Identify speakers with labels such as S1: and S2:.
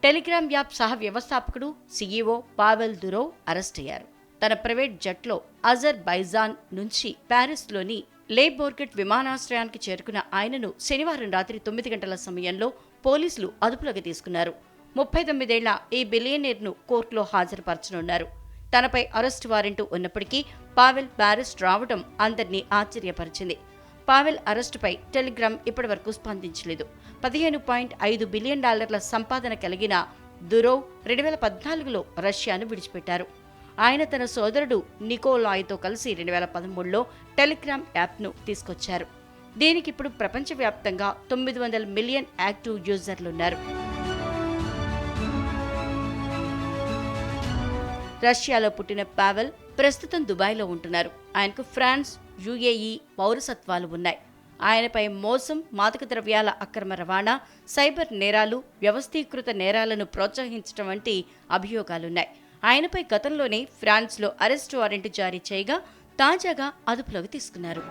S1: Telegram app సహ వ్యవస్థాపకుడు CEO Powell దురోవ్ arrest అయ్యారు. తన ప్రైవేట్ జట్లో అజర్బైజాన్ నుంచి ప్యారిస్లోని లే బోర్గెట్ విమానాశ్రయానికి చేరుకున్న ఆయనను శనివారం రాత్రి 9 గంటల సమయంలో పోలీసులు అదుపులోకి తీసుకున్నారు. 39 ఏళ్ల ఈ బిలియనీర్ను కోర్టులో హాజరుపరచనున్నారు. తనపై అరెస్టు వారెంటు ఉన్నప్పటికీ పావెల్ ప్యారిస్ రావడం అందరినీ ఆశ్చర్యపరిచింది. పావెల్ అరెస్టుపై టెలిగ్రామ్ ఇప్పటివరకు స్పందించలేదు. $15.5 బిలియన్ సంపాదన కలిగిన దురోవ్ 2014లో రష్యాను విడిచిపెట్టారు. ఆయన తన సోదరుడు నికోలాయ్తో కలిసి 2013లో టెలిగ్రామ్ యాప్ను తీసుకొచ్చారు. దీనికిప్పుడు ప్రపంచవ్యాప్తంగా 900 మిలియన్ యాక్టివ్ యూజర్లున్నారు. రష్యాలో పుట్టిన పావెల్ ప్రస్తుతం దుబాయ్లో ఉంటున్నారు. ఆయనకు ఫ్రాన్స్, యుఏఈ పౌరసత్వాలు ఉన్నాయి. ఆయనపై మోసం, మాదక ద్రవ్యాల అక్రమ రవాణా, సైబర్ నేరాలు, వ్యవస్థీకృత నేరాలను ప్రోత్సహించడం వంటి అభియోగాలున్నాయి. ఆయనపై గతంలోనే ఫ్రాన్స్లో అరెస్టు వారెంట్ జారీ చేయగా తాజాగా అదుపులోకి తీసుకున్నారు.